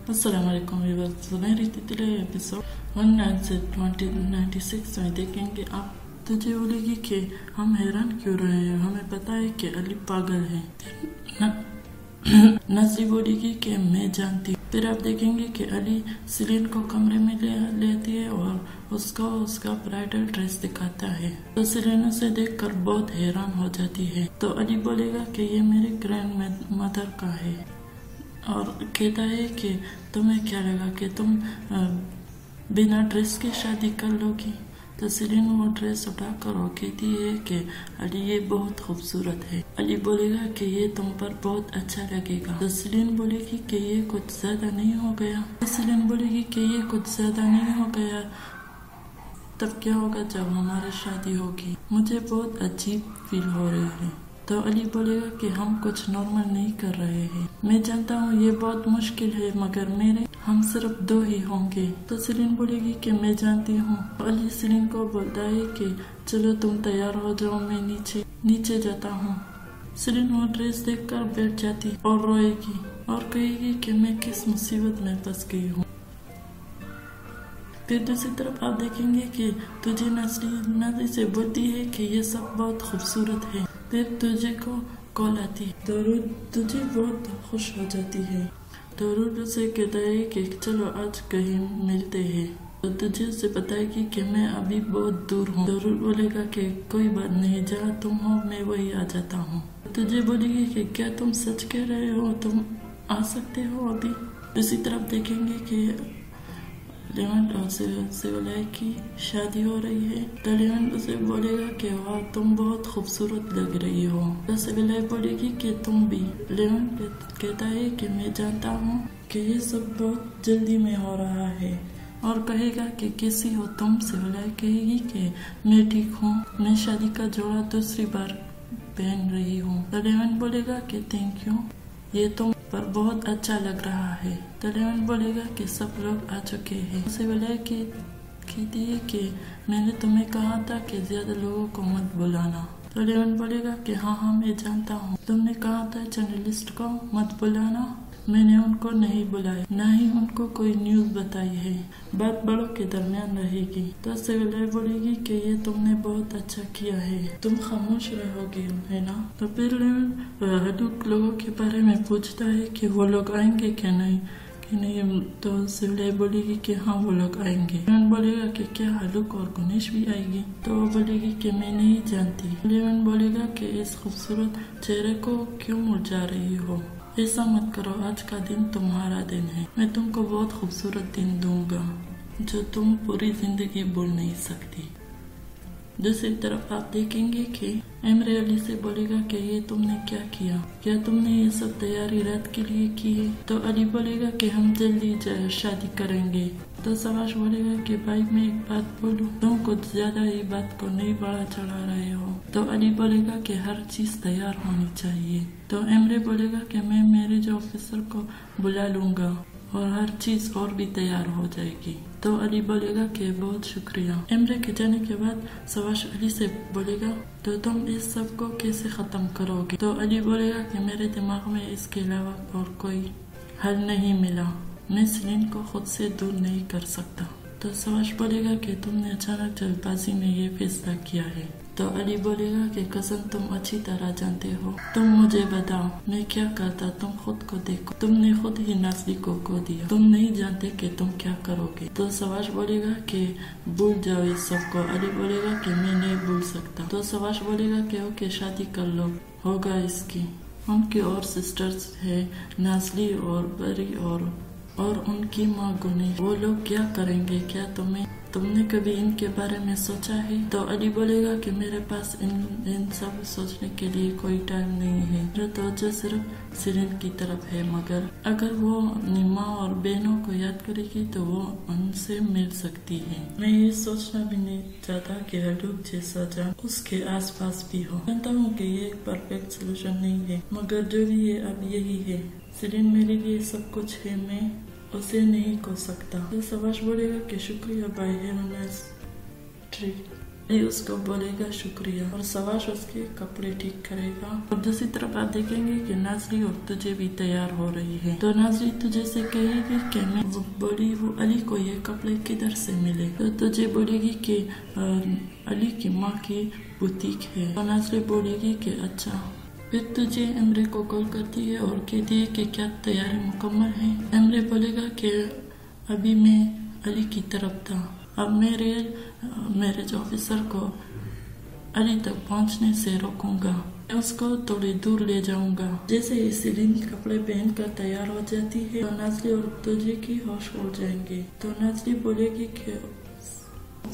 अस्सलाम वालेकुम व्यूअर्स, सुनहरी तितली एपिसोड 196 में देखेंगे। आप तुझे बोलेगी कि हम हैरान क्यों रहे हैं, हमें पता है कि अली पागल है। नजरी बोलेगी कि मैं जानती। फिर आप देखेंगे कि अली सिलीन को कमरे में लेती है और उसको उसका ब्राइडल ड्रेस दिखाता है। तो सिलीन उसे देखकर बहुत हैरान हो जाती है। तो अली बोलेगा कि ये मेरी ग्रैंड मदर का है और कहता है कि तुम्हें क्या लगा कि तुम बिना ड्रेस के शादी कर लोगी। तो सिलीन वो ड्रेस उठाकर और कहती है कि अली ये बहुत खूबसूरत है। अली बोलेगा कि ये तुम पर बहुत अच्छा लगेगा। तो सिलीन बोलेगी कि ये कुछ ज्यादा नहीं हो गया। सिलीन बोलेगी कि ये कुछ ज्यादा नहीं हो गया। तब क्या होगा जब हमारी शादी होगी, मुझे बहुत अजीब फील हो रही है। तो अली बोलेगा कि हम कुछ नॉर्मल नहीं कर रहे हैं। मैं जानता हूँ ये बहुत मुश्किल है, मगर हम सिर्फ 2 ही होंगे। तो सिलीन बोलेगी कि मैं जानती हूँ। अली सिलीन को बोलता है कि चलो तुम तैयार हो जाओ, मैं नीचे जाता हूँ। सिलीन वो ड्रेस देखकर बैठ जाती और रोएगी और कहेगी कि मैं किस मुसीबत में फंस गई हूँ। फिर दूसरी तरफ आप देखेंगे कि तुझे नजरी से बोलती है कि ये सब बहुत खूबसूरत है। फिर तुझे को कॉल आती है तो तुझे बहुत खुश हो जाती है। तो रूद उसे कहता है कि चलो आज कहीं मिलते हैं। तो तुझे उसे बताएगी कि मैं अभी बहुत दूर हूँ। तो रूद बोलेगा कि कोई बात नहीं, जहाँ तुम हो मैं वही आ जाता हूँ। तुझे बोलेगी कि क्या तुम सच कह रहे हो, तुम आ सकते हो अभी। दूसरी तरफ देखेंगे कि लेवेंट और सिविलाई की शादी हो रही है। तो लेवेंट उसे बोलेगा कि वाह तुम बहुत खूबसूरत लग रही हो। तो सिविलाई बोलेगी कि तुम भी। लेवेंट कहता है कि मैं जानता हूँ कि ये सब बहुत जल्दी में हो रहा है और कहेगा कि कैसी हो तुम। सिविलाई कहेगी कि मैं ठीक हूँ, मैं शादी का जोड़ा दूसरी बार पहन रही हूँ। तो लेवेंट बोलेगा कि थैंक यू, ये तुम पर बहुत अच्छा लग रहा है। तो लेवेंट बोलेगा कि सब लोग आ चुके हैं। सिविलाई कहती है कि मैंने तुम्हें कहा था कि ज्यादा लोगों को मत बुलाना। तो लेवेंट बोलेगा कि हाँ मैं जानता हूँ, तुमने कहा था जर्नलिस्ट को मत बुलाना, मैंने उनको नहीं बुलाया, न ही उनको कोई न्यूज बताई है, बात बड़ों के दरमियान रहेगी। तो सिविलाई बोलेगी कि ये तुमने बहुत अच्छा किया है, तुम खामोश रहोगे है ना। तो फिर हडूक लोगों के बारे में पूछता है कि वो लोग आएंगे क्या नहीं। तो सिविलाई बोलेगी कि हाँ वो लोग आएंगे। लेवेंट बोलेगा कि क्या हलुक और गणेश भी आएगी। तो वो बोलेगी कि मैं नहीं जानती। लेवेंट बोलेगा कि इस खूबसूरत चेहरे को क्यों मुरझा रही हो, ऐसा मत करो, आज का दिन तुम्हारा दिन है, मैं तुमको बहुत खूबसूरत दिन दूंगा जो तुम पूरी जिंदगी भूल नहीं सकती। दूसरी तरफ आप देखेंगे कि एमरे अली से बोलेगा कि ये तुमने क्या किया, क्या तुमने ये सब तैयारी रात के लिए की है। तो अली बोलेगा कि हम जल्दी शादी करेंगे। तो सवाश बोलेगा कि भाई मैं एक बात बोलूं, तुम कुछ ज्यादा ही बात को नहीं बड़ा चढ़ा रहे हो। तो अली बोलेगा कि हर चीज तैयार होनी चाहिए। तो एमरे बोलेगा कि मैं मेरे जो ऑफिसर को बुला लूंगा और हर चीज और भी तैयार हो जाएगी। तो अली बोलेगा कि बहुत शुक्रिया। एमरे के जाने के बाद सवाश अली से बोलेगा तो तुम इस सब को कैसे खत्म करोगे। तो अली बोलेगा कि मेरे दिमाग में इसके अलावा और कोई हल नहीं मिला, मैं सिलीन को खुद से दूर नहीं कर सकता। तो सवाश बोलेगा कि तुमने अचानक जल्दबाजी में ये फैसला किया है। तो अली बोलेगा कि कसम तुम अच्छी तरह जानते हो, तुम मुझे बताओ मैं क्या करता, तुम खुद को देखो, तुमने खुद ही नजरी को दिया, तुम नहीं जानते कि तुम क्या करोगे। तो सवाश बोलेगा कि भूल जाओ इस सब को। अली बोलेगा कि मैं नहीं भूल सकता। तो सवाश बोलेगा कि ओके शादी कर लो, होगा इसकी। उनकी और सिस्टर्स है नाजली और बरी और उनकी माँ गुनी, वो लोग क्या करेंगे, क्या तुमने कभी इनके बारे में सोचा है। तो अली बोलेगा कि मेरे पास इन सब सोचने के लिए कोई टाइम नहीं है, मेरा तवज्जो सिर्फ सिलीन की तरफ है, मगर अगर वो निमा और बहनों को याद करेगी तो वो उनसे मिल सकती है। मैं ये सोचना भी नहीं चाहता कि हडूक जैसा जान उसके आसपास भी हो। जानता हूँ कि ये एक परफेक्ट सोल्यूशन नहीं है, मगर जो भी है अब यही है। सिलीन मेरे लिए सब कुछ है, मैं उसे नहीं खो सकता। तो सवाश बोलेगा कि शुक्रिया भाई, हैव अ नाइस ट्रिप। ये उसको बोलेगा शुक्रिया और सवाश उसके कपड़े ठीक करेगा। और दूसरी तरफ आप देखेंगे कि नाजरी और तुझे भी तैयार हो रही है, तो नाजरी तुझे से कहेगी कि मैं बोली वो अली को ये कपड़े किधर से मिले, तो तुझे बोलेगी कि अली की माँ की बुटीक है। तो नाजरी बोलेगी कि अच्छा। फिर तुझे इमरे को कॉल करती है और कहती है कि क्या तैयारी मुकम्मल है। इमरे बोलेगा कि अभी मैं अली की तरफ था, अब मैं मैरिज ऑफिसर को अली तक पहुंचने से रोकूंगा, उसको थोड़ी दूर ले जाऊंगा। जैसे ही सेलिन कपड़े पहनकर तैयार हो जाती है तो नाजरी और तुझे की होश उड़ जाएंगे। तो नाजरी बोलेगी कि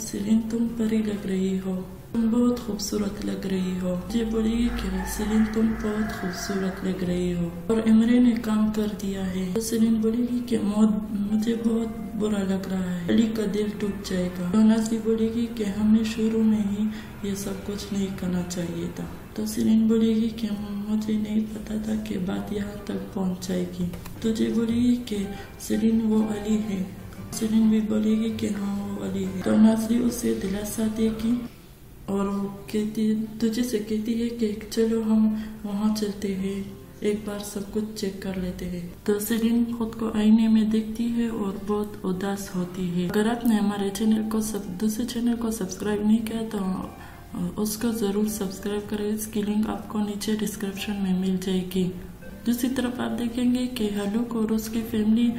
सेलिन तुम परी लग रही हो, तुम बहुत खूबसूरत लग रही हो। मुझे बोलेगी कि सेलिन तुम बहुत खूबसूरत लग रही हो और इमरे ने काम कर दिया है। तो सेलिन बोलेगी कि मुझे बहुत बुरा लग रहा है, अली का दिल टूट जाएगा। तो नाज़री बोलेगी कि हमें शुरू में ही ये सब कुछ नहीं करना चाहिए था। तो सेलिन बोलेगी कि मुझे नहीं पता था कि बात यहाँ तक पहुँच जाएगी। तुझे बोलेगी कि सेलिन वो अली है। सेलिन भी बोलेगी कि हाँ वो अली है। तो नाज़री उसे दिलासा देगी और वो तुझे से कहती है कि चलो हम वहाँ चलते हैं, एक बार सब कुछ चेक कर लेते हैं। तो सेलिन खुद को आईने में देखती है और बहुत उदास होती है। अगर आपने हमारे चैनल को दूसरे चैनल को सब्सक्राइब नहीं किया तो उसको जरूर सब्सक्राइब करें, इसकी लिंक आपको नीचे डिस्क्रिप्शन में मिल जाएगी। दूसरी तरफ आप देखेंगे कि हलूक और उसकी फैमिली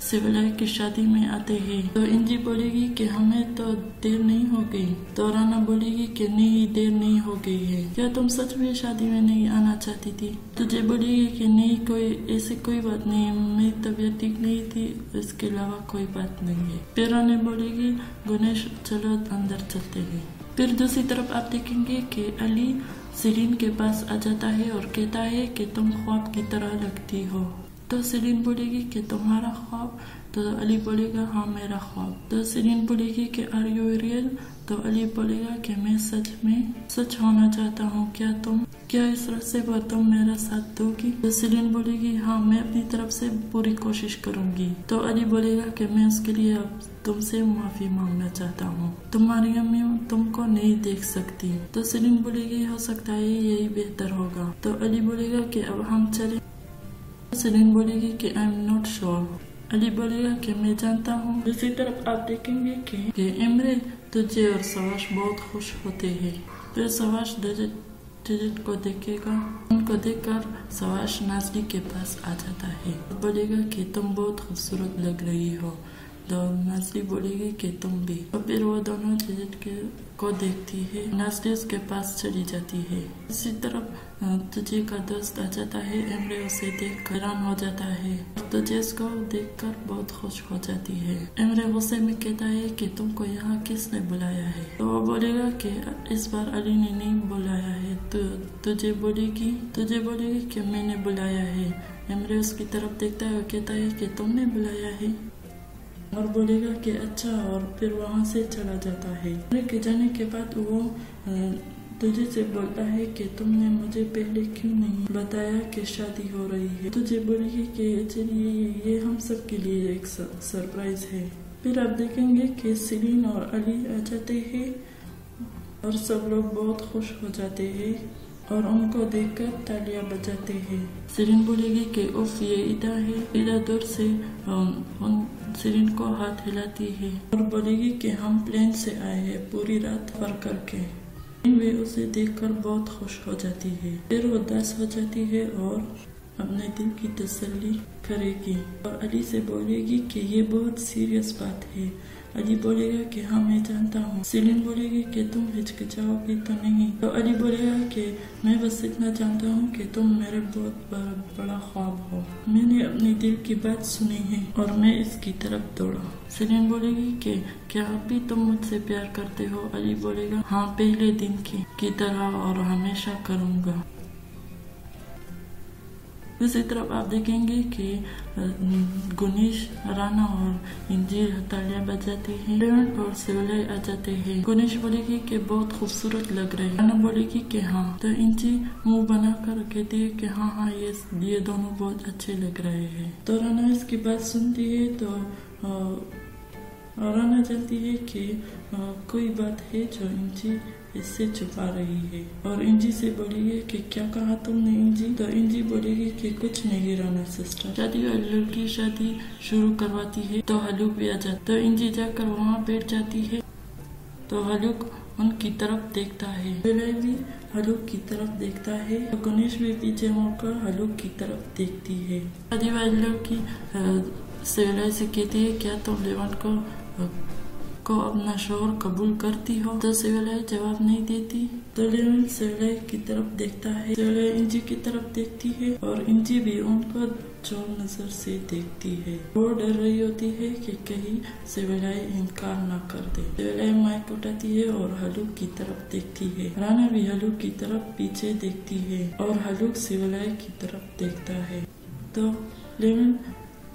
सिविलाई की शादी में आते हैं। तो इंजी बोलेगी कि हमें तो देर नहीं हो गई। तो राना बोलेगी कि नहीं देर नहीं हो गई है, क्या तुम सच में शादी में नहीं आना चाहती थी। तुझे बोलेगी कि नहीं ऐसी कोई बात नहीं है, मेरी तबीयत ठीक नहीं थी, इसके अलावा कोई बात नहीं है। फिर राना बोलेगी गणेश चलो अंदर चलते हैं। फिर दूसरी तरफ आप देखेंगे कि अली सेलिन के पास आ जाता है और कहता है कि तुम ख्वाब की तरह लगती हो। तो सेलिन बोलेगी कि तुम्हारा ख्वाब। तो अली बोलेगा हाँ मेरा ख्वाब। तो सेलिन बोलेगी कि आर यू रियल। तो अली बोलेगा कि मैं सच होना चाहता हूँ, क्या इस रास्ते पर तुम मेरा साथ दोगी। तो सेलिन बोलेगी हाँ मैं अपनी तरफ से पूरी कोशिश करूंगी। तो अली बोलेगा कि मैं उसके लिए अब तुमसे माफी मांगना चाहता हूँ, तुम्हारी अम्मी तुमको नहीं देख सकती। तो सेलिन बोलेगी हो सकता है यही बेहतर होगा। तो अली बोलेगा कि अब हम चले। सेलिन बोलेगी कि I am not sure. Ali बोलेगा कि मैं जानता हूँ। दूसरी तरफ आप देखेंगे कि इमरे तुझे और सवाश बहुत खुश होते हैं। फिर सवाश डिजिट को देखेगा, उनको देखकर सवाश नाज़री के पास आ जाता है, बोलेगा कि तुम बहुत खूबसूरत लग रही हो। तो नाज़री बोलेगी कि तुम भी। और फिर वो दोनों डिजिट को देखती है, नाज़री उसके पास चली जाती है। इसी तरफ तुझे का दोस्त आ जाता है, इमरे उसे देख हैरान हो जाता है, तुझे इसको देखकर बहुत खुश हो जाती है। इमरे गुस्से में कहता है कि तुमको यहाँ किसने बुलाया है। तो वो बोलेगा कि इस बार अली ने नहीं बुलाया है। तो तुझे बोलेगी कि मैंने बुलाया है। इमरे उसकी तरफ देखता है और कहता है कि तुमने बुलाया है और बोलेगा कि अच्छा, और फिर वहाँ से चला जाता है। इमरे के जाने के बाद वो तुझे से बोलता है कि तुमने मुझे पहले क्यों नहीं बताया कि शादी हो रही है। तुझे बोलेगी कि चलिए ये हम सब के लिए एक सरप्राइज है। फिर आप देखेंगे कि सेलिन और अली आ जाते हैं और सब लोग बहुत खुश हो जाते हैं और उनको देखकर तालियां बजाते हैं। सेलिन बोलेगी कि उफ ये ईदा है। ईदा दूर से सेलिन को हाथ हिलाती है और बोलेगी कि हम प्लेन से आए हैं पूरी रात सफर करके। वे उसे देखकर बहुत खुश हो जाती है, फिर उदास हो जाती है और अपने दिल की तसल्ली करेगी और अली से बोलेगी कि ये बहुत सीरियस बात है। अली बोलेगा कि हाँ मैं जानता हूँ। सेलिन बोलेगी कि तुम हिचकिचाओगी तो नहीं। तो अली बोलेगा कि मैं बस इतना जानता हूँ कि तुम मेरे बहुत बड़ा ख्वाब हो। मैंने अपने दिल की बात सुनी है और मैं इसकी तरफ दौड़ा। सेलिन बोलेगी कि क्या अब भी तुम मुझसे प्यार करते हो। अली बोलेगा हाँ पहले दिन की तरह और हमेशा करूँगा। दूसरी तरफ आप देखेंगे कि गणेश, राना और इंजी तालियां बजाते हैं और सिविलाई आ जाते हैं। गणेश बोलेगी कि बहुत खूबसूरत लग रहे हैं। राना बोलेगी कि हाँ। तो इंजी मुंह बनाकर कहती है कि हाँ ये दोनों बहुत अच्छे लग रहे हैं। तो राना इसकी बात सुनती है तो और राना जानती है कि कोई बात है जो इंजी इससे छुपा रही है और इंजी से बोलेगी कि क्या कहा तुमने इंजी? तो इंजी बोलेगी कि कुछ नहीं राना सिस्टर। शादी वाली लड़की शादी शुरू करवाती है तो हलूक भी आ जाता, तो इंजी जाकर वहाँ बैठ जाती है तो हलूक उनकी तरफ देखता है। सिविलाई भी हलूक की तरफ देखता है तो गणेश भी पीछे मुड़कर हलूक की तरफ देखती है। शादी वाली लड़की सिविलाई से कहती है क्या तुम लेवेंट को अपना शोहर कबूल करती हो? तो सिविलाई जवाब नहीं देती तो लेवेंट सिविलाई की तरफ देखता है। सिविलाई इंजी की तरफ देखती है और इंजी भी उनको चोर नजर से देखती है। वो डर रही होती है कि कहीं सिविलाई इनकार ना कर दे। सिविलाई माइक उठाती है और हलूक की तरफ देखती है। राना भी हलूक की तरफ पीछे देखती है और हलूक सिविलाई की तरफ देखता है। तो लेवेंट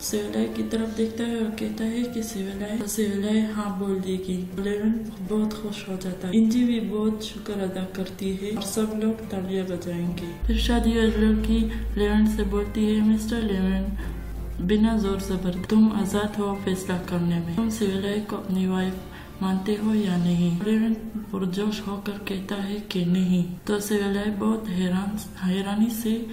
सिविलाई की तरफ देखता है और कहता है कि सिविलाई हाँ बोल देगी। लेवेंट बहुत खुश हो जाता है। इंजी भी बहुत शुक्र अदा करती है और सब लोग तालियां बजाएंगे। फिर शादी वाली लड़की लेवेंट से बोलती है मिस्टर लेवेंट, बिना जोर जबर तुम आजाद हो फैसला करने में। तुम सिविलाई को अपनी वाइफ मानते हो या नहीं? लेवेंट पुरजोश होकर कहता है कि नहीं। तो सिविलाई बहुत हैरानी से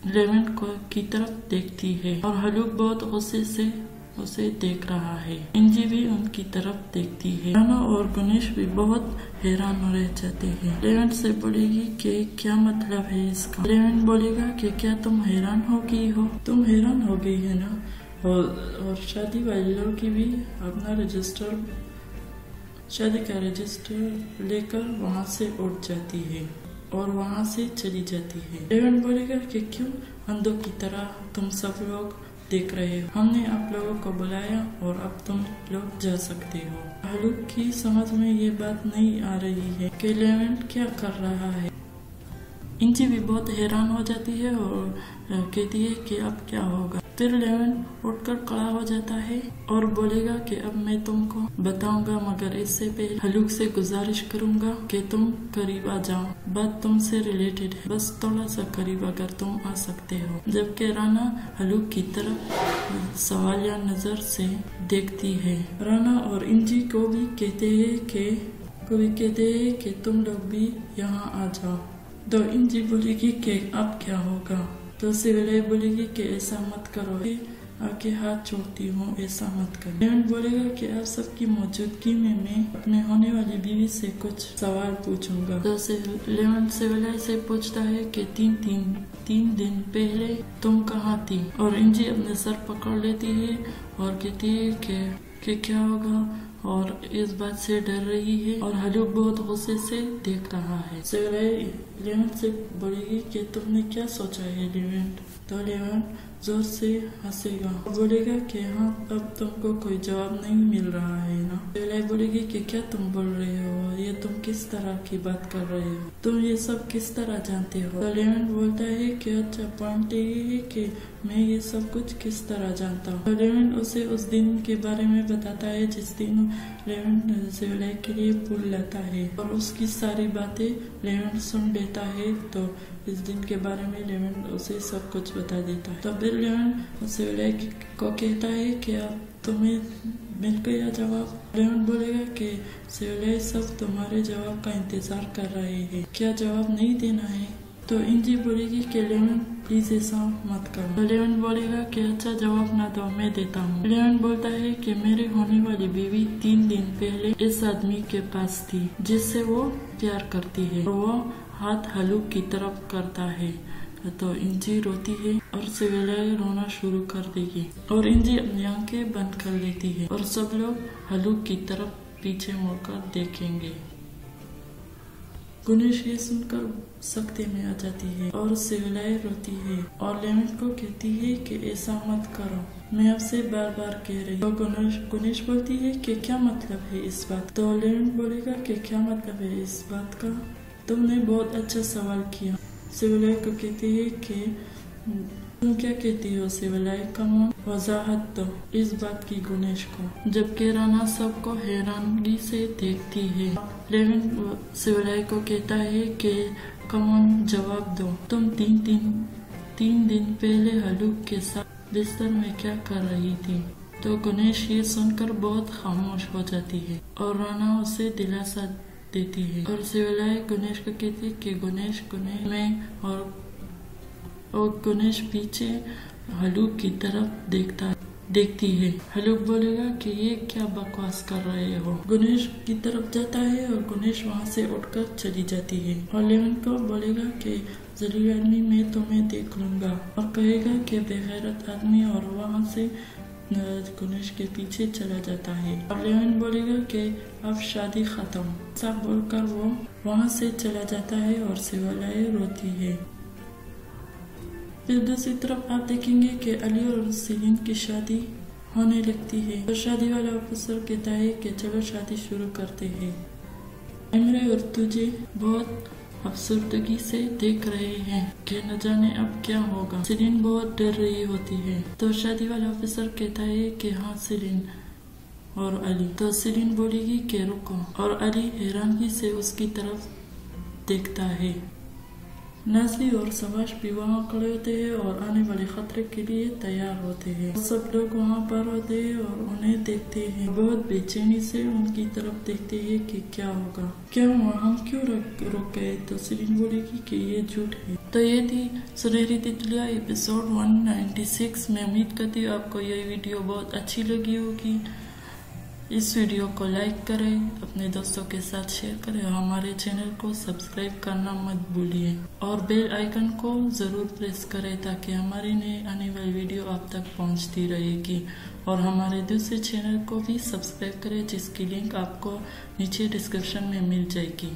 लेवेंट की तरफ देखती है और हलूक बहुत गुस्से से उसे देख रहा है। इंजी भी उनकी तरफ देखती है। राना और गणेश भी बहुत हैरान रह जाते हैं। लेवेंट से बोलेगी कि क्या मतलब है इसका? लेवेंट बोलेगा कि क्या तुम हैरान हो गई हो? तुम हैरान हो गई है ना? और शादी वाली लड़की भी अपना शादी का रजिस्टर लेकर वहाँ से उठ जाती है और वहाँ से चली जाती है। लेवेंट बोलेगा कि क्यों अंधों की तरह तुम सब लोग देख रहे हो? हमने आप लोगों को बुलाया और अब तुम लोग जा सकते हो। हलूक की समझ में ये बात नहीं आ रही है कि लेवेंट क्या कर रहा है। इंजी भी बहुत हैरान हो जाती है और कहती है कि अब क्या होगा। फिर लेवेंट उठकर खड़ा हो जाता है और बोलेगा कि अब मैं तुमको बताऊंगा, मगर इससे पहले हलूक से गुजारिश करूंगा कि तुम करीब आ जाओ। बात तुमसे रिलेटेड है, बस थोड़ा सा करीब अगर तुम आ सकते हो। जबकि राना हलूक की तरफ सवालिया नजर से देखती है। राना और इंजी को भी कहते हैं कि तुम लोग भी यहाँ आ जाओ। तो इंजी बोलेगी कि अब क्या होगा? तो सिविलाई बोलेगी कि ऐसा मत करो, आके हाथ छोड़ती हूँ, ऐसा मत करो। लेवेंट बोलेगा कि आप सबकी मौजूदगी में मैं अपने होने वाली बीवी से कुछ सवाल पूछूंगा। तो लेवेंट सिविलाई से पूछता है कि तीन दिन पहले तुम कहाँ थी? और इंजी अपने सर पकड़ लेती है और कहती है कि क्या होगा और इस बात से डर रही है और हलूक बहुत गुस्से से देख रहा है। सिविलाई लेवेंट से बोलेगी कि तुमने क्या सोचा है लेवेंट? तो लेवेंट जोर से हंसेगा, बोलेगा कि हाँ अब तुमको कोई जवाब नहीं मिल रहा है ना। सिविलाई बोलेगी कि क्या तुम बोल रहे हो? ये तुम किस तरह की बात कर रहे हो? तुम ये सब किस तरह जानते हो? तो लेवेंट बोलता है कि अच्छा पॉइंट ये है कि मैं ये सब कुछ किस तरह जानता हूँ। तो लेवेंट उसे उस दिन के बारे में बताता है जिस दिन लेवेंट सिविलाई के लिए फूल लाता है और उसकी सारी बातें लेवेंट सुन लेता है। तो इस दिन के बारे में लेवेंट उसे सब कुछ बता देता है। तो फिर लेवेंट सिविलाई को कहता है कि अब तुम्हें मिल गया जवाब। लेवेंट बोलेगा कि सिविलाई सब तुम्हारे जवाब का इंतजार कर रहे हैं, क्या जवाब नहीं देना है? तो इंजी बोलेगी कि लेवेंट प्लीज ऐसा मत करो। तो लेवेंट बोलेगा कि अच्छा जवाब ना दो, मैं देता हूँ। लेवेंट बोलता है कि मेरी होने वाली बीवी 3 दिन पहले इस आदमी के पास थी जिससे वो प्यार करती है और वो हाथ हलूक की तरफ करता है। तो इंजी रोती है और सिविलाई रोना शुरू कर देगी और इंजी अपनी आंखें बंद कर लेती है और सब लोग हलूक की तरफ पीछे मुड़कर देखेंगे। गणेश ये सुनकर सख्ते में आ जाती है और सिविलाई रोती है और लेवेंट को कहती है कि ऐसा मत करो, मैं आपसे बार बार कह रही हूँ। तो गणेश बोलती है कि क्या मतलब है इस बात? तो लेवेंट बोलेगा कि क्या मतलब है इस बात का? तुमने बहुत अच्छा सवाल किया। सिविलाई को कहती है कि तुम क्या कहती हो सिविलाई? कम वजाहत दो इस बात की गणेश को। जबकि राना सबको हैरानगी से देखती है। लेवेंट सिविलाई को कहता है कि कम जवाब दो, तुम तीन दिन पहले हलूक के साथ बिस्तर में क्या कर रही थी? तो गणेश ये सुनकर बहुत खामोश हो जाती है और राना उसे दिलासा देती है और शिवलाई गणेश को कहती है कि गणेश में और गणेश पीछे हलूक की तरफ देखती है। हलूक बोलेगा कि ये क्या बकवास कर रहे हो। गणेश की तरफ जाता है और गणेश वहाँ से उठकर चली जाती है और लेमन को बोलेगा कि जलील आदमी मैं तुम्हें देख लूंगा और कहेगा कि बेगैरत आदमी और वहाँ से गणेश के पीछे चला जाता है और लेमन बोलेगा कि अब शादी खत्म। ऐसा बोलकर वो वहाँ से चला जाता है और शिवलाई रोती है। फिर दूसरी तरफ आप देखेंगे कि अली और सेलिन की शादी होने लगती है तो शादी वाला ऑफिसर कहता है कि चलो शादी शुरू करते हैं। इमरे और तुझे बहुत अफसरदगी से देख रहे हैं कि न जाने अब क्या होगा। सेलिन बहुत डर रही होती है तो शादी वाला ऑफिसर कहता है कि हाँ सेलिन और अली। तो सेलिन बोलेगी कि रुको और अली हैरानगी से उसकी तरफ देखता है। नाज़ली और सबाश भी वहाँ खड़े होते हैं और आने वाले खतरे के लिए तैयार होते हैं। सब लोग वहाँ पर होते हैं और उन्हें देखते हैं, बहुत बेचैनी से उनकी तरफ देखते हैं कि क्या होगा, क्या हुआ, हम क्यों रुक गए। तो सेलिन बोलेगी कि ये झूठ है। तो ये थी सुनहरी तितलियां एपिसोड 196 में। उम्मीद करती हूँ आपको ये वीडियो बहुत अच्छी लगी होगी। इस वीडियो को लाइक करें, अपने दोस्तों के साथ शेयर करें और हमारे चैनल को सब्सक्राइब करना मत भूलिए और बेल आइकन को ज़रूर प्रेस करें ताकि हमारी नई आने वाली वीडियो आप तक पहुंचती रहेगी। और हमारे दूसरे चैनल को भी सब्सक्राइब करें जिसकी लिंक आपको नीचे डिस्क्रिप्शन में मिल जाएगी।